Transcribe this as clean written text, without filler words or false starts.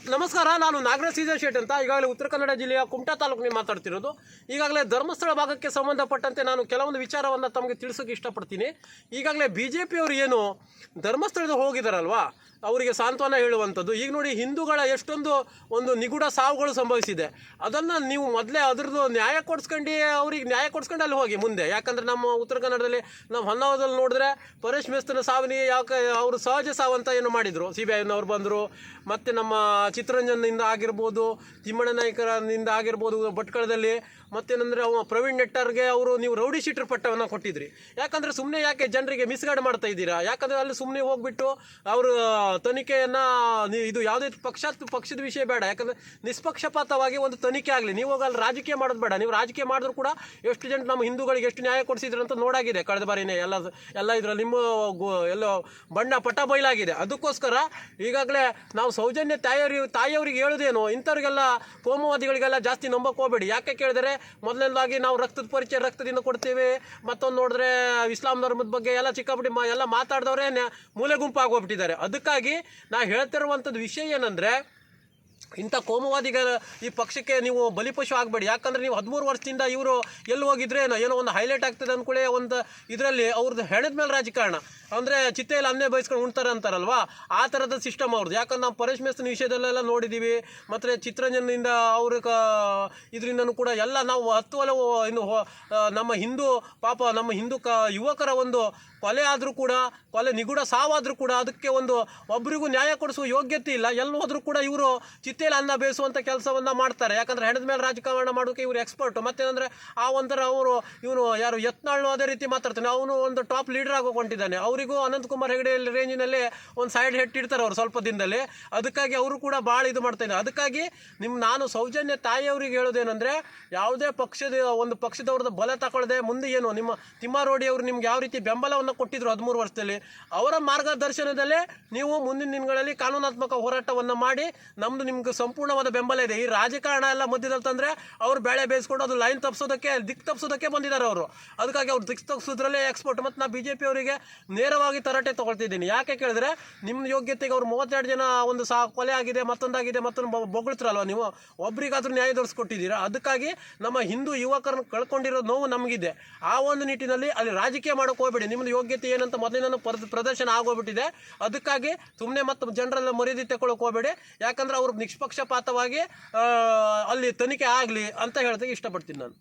ನಮಸ್ಕಾರ, ನಾನು ನಾಗರಾಜ್ ಸೀಜನ್ ಶೇಟ್ ಅಂತ. ಈಗಾಗಲೇ ಉತ್ತರ ಕನ್ನಡ ಜಿಲ್ಲೆಯ ಕುಮಟಾ ತಾಲೂಕಿನಲ್ಲಿ ಮಾತಾಡ್ತಿರೋದು. ಈಗಾಗಲೇ ಧರ್ಮಸ್ಥಳ ಭಾಗಕ್ಕೆ ಸಂಬಂಧಪಟ್ಟಂತೆ ನಾನು ಕೆಲವೊಂದು ವಿಚಾರವನ್ನು ತಮಗೆ ತಿಳಿಸೋಕೆ ಇಷ್ಟಪಡ್ತೀನಿ. ಈಗಾಗಲೇ BJP ಅವರು ಏನು ಧರ್ಮಸ್ಥಳದ ಹೋಗಿದಾರಲ್ವಾ, ಅವರಿಗೆ ಸಾಂತ್ವನ ಹೇಳುವಂಥದ್ದು. ಈಗ ನೋಡಿ, ಹಿಂದೂಗಳ ಎಷ್ಟೊಂದು ಒಂದು ನಿಗೂಢ ಸಾವುಗಳು ಸಂಭವಿಸಿದೆ. ಅದನ್ನು ನೀವು ಮೊದಲೇ ಅದ್ರದ್ದು ನ್ಯಾಯ ಕೊಡ್ಸ್ಕೊಂಡು ಅವ್ರಿಗೆ ನ್ಯಾಯ ಕೊಡ್ಸ್ಕೊಂಡು ಅಲ್ಲಿ ಹೋಗಿ ಮುಂದೆ. ಯಾಕಂದರೆ ನಮ್ಮ ಉತ್ತರ ಕನ್ನಡದಲ್ಲಿ ನಾವು ಹೊನ್ನಾವರದಲ್ಲಿ ನೋಡಿದ್ರೆ ಪರೇಶ್ ಮೇಸ್ತನ ಸಾವಿನಿಗೆ ಅವರು ಸಹಜ ಸಾವಂತ ಏನು ಮಾಡಿದರು, CBIನವ್ರು ಬಂದರು. ಮತ್ತು ನಮ್ಮ ಚಿತ್ತರಂಜನ್ನಿಂದ ಆಗಿರ್ಬೋದು, ತಿಮ್ಮಣ್ಣ ನಾಯ್ಕರನಿಂದ ಆಗಿರ್ಬೋದು ಭಟ್ಕಳದಲ್ಲಿ. ಮತ್ತೇನೆಂದರೆ ಪ್ರವೀಣ್ ನೆಟ್ಟಾರ್ಗೆ ಅವರು ನೀವು ರೌಡಿ ಶೀಟರ್ ಪಟ್ಟವನ್ನು ಕೊಟ್ಟಿದ್ರಿ. ಯಾಕಂದರೆ ಸುಮ್ಮನೆ ಯಾಕೆ ಜನರಿಗೆ ಮಿಸ್ಗೈಡ್ ಮಾಡ್ತಾ ಇದ್ದೀರಾ? ಯಾಕಂದರೆ ಅಲ್ಲಿ ಸುಮ್ಮನೆ ಹೋಗ್ಬಿಟ್ಟು ಅವರು ತನಿಖೆಯನ್ನು ಇದು ಯಾವುದೇ ಪಕ್ಷದ ವಿಷಯ ಬೇಡ. ಯಾಕಂದರೆ ನಿಷ್ಪಕ್ಷಪಾತವಾಗಿ ಒಂದು ತನಿಖೆ ಆಗಲಿ. ನೀವು ಅಲ್ಲಿ ರಾಜಕೀಯ ಮಾಡೋದು ಬೇಡ. ನೀವು ರಾಜಕೀಯ ಮಾಡಿದ್ರು ಕೂಡ ಎಷ್ಟು ಜನ ನಮ್ಮ ಹಿಂದೂಗಳಿಗೆ ಎಷ್ಟು ನ್ಯಾಯ ಕೊಡಿಸಿದ್ರು ಅಂತ ನೋಡಾಗಿದೆ ಕಳೆದ ಬಾರಿನೇ. ಎಲ್ಲ ಇದರಲ್ಲಿ ನಿಮ್ಮ ಎಲ್ಲೋ ಬಣ್ಣ ಪಟ ಬಯಲಾಗಿದೆ. ಅದಕ್ಕೋಸ್ಕರ ಈಗಾಗಲೇ ನಾವು ಸೌಜನ್ಯ ತಾಯಿಯವರಿಗೆ ಹೇಳೋದೇನು, ಇಂಥವ್ರಿಗೆಲ್ಲ ಕೋಮುವಾದಿಗಳಿಗೆಲ್ಲ ಜಾಸ್ತಿ ನಂಬಕ್ಕೆ ಹೋಗಬೇಡಿ. ಯಾಕೆ ಕೇಳಿದರೆ, ಮೊದಲನೇದಾಗಿ ನಾವು ರಕ್ತದ ಪರಿಚಯ ರಕ್ತದಿಂದ ಕೊಡ್ತೀವಿ. ಮತ್ತೊಂದು ನೋಡಿದ್ರೆ ಇಸ್ಲಾಂ ಧರ್ಮದ ಬಗ್ಗೆ ಎಲ್ಲ ಚಿಕ್ಕಾಪಟ್ಟಿ ಎಲ್ಲ ಮಾತಾಡಿದವರೇ ಮೂಲೆ ಗುಂಪಾಗೋಗ್ಬಿಟ್ಟಿದ್ದಾರೆ. ಅದಕ್ಕಾಗಿ ನಾ ಹೇಳ್ತಿರುವಂಥದ್ದು ವಿಷಯ ಏನಂದರೆ, ಇಂಥ ಕೋಮುವಾದಿಗಳ ಈ ಪಕ್ಷಕ್ಕೆ ನೀವು ಬಲಿಪಶು ಆಗಬೇಡಿ. ಯಾಕಂದರೆ ನೀವು 13 ವರ್ಷದಿಂದ ಇವರು ಎಲ್ಲಿ ಹೋಗಿದ್ರೆ ಏನೋ ಒಂದು ಹೈಲೈಟ್ ಆಗ್ತದೆ ಅಂದ್ಕೊಳ್ಳಿ. ಒಂದು ಇದರಲ್ಲಿ ಅವ್ರದ್ದು ಹೆಣದ ಮೇಲೆ ರಾಜಕಾರಣ ಅಂದರೆ ಚಿತ್ತೆಯಲ್ಲಿ ಅನ್ನೇ ಬಯಸ್ಕೊಂಡು ಉಣ್ತಾರೆ ಅಂತಾರಲ್ವಾ, ಆ ಥರದ ಸಿಸ್ಟಮ್ ಅವ್ರದ್ದು. ಯಾಕಂದ್ರೆ ನಾವು ಪರೇಶ್ ಮೇಸ್ತನ ವಿಷಯದಲ್ಲೆಲ್ಲ ನೋಡಿದ್ದೀವಿ. ಮತ್ತು ಚಿತ್ರರಂಜನಿಂದ ಅವ್ರ ಇದರಿಂದನೂ ಕೂಡ ಎಲ್ಲ ನಾವು 10 ಒಲವು ಇನ್ನು ನಮ್ಮ ಹಿಂದೂ ಯುವಕರ ಒಂದು ಕೊಲೆ ಆದರೂ ಕೂಡ, ಕೊಲೆ ನಿಗೂಢ ಸಾವಾದರೂ ಕೂಡ ಅದಕ್ಕೆ ಒಬ್ಬರಿಗೂ ನ್ಯಾಯ ಕೊಡಿಸುವ ಯೋಗ್ಯತೆ ಇಲ್ಲ. ಎಲ್ಲಿ ಹೋದರೂ ಕೂಡ ಇವರು ಚಿತ್ತೆಯಲ್ಲಿ ಅನ್ನ ಬೇಯಿಸುವಂಥ ಕೆಲಸವನ್ನು ಮಾಡ್ತಾರೆ. ಯಾಕಂದರೆ ಹೆಣದ ಮೇಲೆ ರಾಜಕಾರಣ ಮಾಡೋಕ್ಕೆ ಇವರು ಎಕ್ಸ್ಪರ್ಟು. ಮತ್ತೇನಂದರೆ ಆ ಒಂಥರ ಇವನು ಯಾರು ಯತ್ನಾಳು ಅದೇ ರೀತಿ ಮಾತಾಡ್ತಾನೆ. ಅವನು ಒಂದು ಟಾಪ್ ಲೀಡರ್ ಆಗೋಕೊಂಡಿದ್ದಾನೆ. ಅವರಿಗೂ ಅನಂತಕುಮಾರ್ ಹೆಗಡೆ ರೇಂಜಿನಲ್ಲಿ ಒಂದು ಸೈಡ್ ಹೆಟ್ ಇಡ್ತಾರೆ ಅವರು ಸ್ವಲ್ಪ ದಿನದಲ್ಲಿ. ಅದಕ್ಕಾಗಿ ಅವರು ಕೂಡ ಭಾಳ ಇದು ಮಾಡ್ತಾಯಿದ್ದಾರೆ. ಅದಕ್ಕಾಗಿ ನಾನು ಸೌಜನ್ಯ ತಾಯಿಯವ್ರಿಗೆ ಹೇಳೋದೇನೆಂದರೆ, ಯಾವುದೇ ಪಕ್ಷದವ್ರದ್ದು ಬಲ ತಗೊಳ್ಳದೆ ಮುಂದೆ ಏನು ನಿಮ್ಮ ತಿಮ್ಮಾರೋಡಿ ಅವರು ನಿಮ್ಗೆ ಯಾವ ರೀತಿ ಬೆಂಬಲವನ್ನು ಕೊಟ್ಟಿದ್ರು 13 ವರ್ಷದಲ್ಲಿ, ಅವರ ಮಾರ್ಗದರ್ಶನದಲ್ಲೇ ನೀವು ಮುಂದಿನ ದಿನಗಳಲ್ಲಿ ಕಾನೂನಾತ್ಮಕ ಹೋರಾಟವನ್ನು ಮಾಡಿ ನಮ್ಮದು ನಿಮ್ಗೆ ಸಂಪೂರ್ಣವಾದ ಬೆಂಬಲ ಇದೆ. ಈ ರಾಜಕಾರಣ ಎಲ್ಲ ಮಧ್ಯದಲ್ಲಿ ತಂದರೆ ಅವ್ರು ಬೇಳೆ ಬೇಯಿಸ್ಕೊಂಡು ಅದು ಲೈನ್ ದಿಕ್ಕು ತಪ್ಪಿಸೋದಕ್ಕೆ ಬಂದಿದ್ದಾರೆ ಅವರು. ಅದಕ್ಕಾಗಿ ಅವ್ರು ದಿಕ್ಕು ತಪ್ಪಿಸೋದ್ರಲ್ಲೇ ಎಕ್ಸ್ಪರ್ಟ್. ಮತ್ತು ನಾನು BJP ಅವರಿಗೆ ನೇರವಾಗಿ ತರಾಟೆ ತೊಗೊಳ್ತಿದ್ದೀನಿ. ಯಾಕೆ ಕೇಳಿದ್ರೆ, ನಿಮ್ಮ ಯೋಗ್ಯತೆಗೆ ಅವ್ರು 32 ಜನ ಕೊಲೆ ಆಗಿದೆ, ಮತ್ತೊಂದು ಬೊಗಳ್ತಾರಲ್ವ, ನೀವು ಒಬ್ರಿಗಾದ್ರೂ ನ್ಯಾಯ ದೊರಕಿಸ್ಕೊಟ್ಟಿದ್ದೀರಾ. ಅದಕ್ಕಾಗಿ ನಮ್ಮ ಹಿಂದೂ ಯುವಕರನ್ನು ಕಳ್ಕೊಂಡಿರೋ ನೋವು ನಮಗಿದೆ. ಆ ಒಂದು ನಿಟ್ಟಿನಲ್ಲಿ ಅಲ್ಲಿ ರಾಜಕೀಯ ಮಾಡೋಕೆ ಹೋಗ್ಬೇಡಿ. ನಿಮ್ಮದು ಯೋಗ್ಯತೆ ಏನಂತ ಮೊದಲಿನ ಪ್ರದರ್ಶನ ಆಗೋಗ್ಬಿಟ್ಟಿದೆ. ಅದಕ್ಕಾಗಿ ಸುಮ್ಮನೆ ಮತ್ತು ಜನರೆಲ್ಲ ಮರ್ಯಾದೆ ತಗೊಳ್ಳೋಕೆ ಹೋಗಬೇಡಿ. ಯಾಕಂದರೆ ಅವ್ರಿಗೆ ನಿಷ್ಪಕ್ಷಪಾತವಾಗಿ ಅಲ್ಲಿ ತನಿಖೆ ಆಗಲಿ ಅಂತ ಹೇಳೋದಕ್ಕೆ ಇಷ್ಟಪಡ್ತೀನಿ ನಾನು.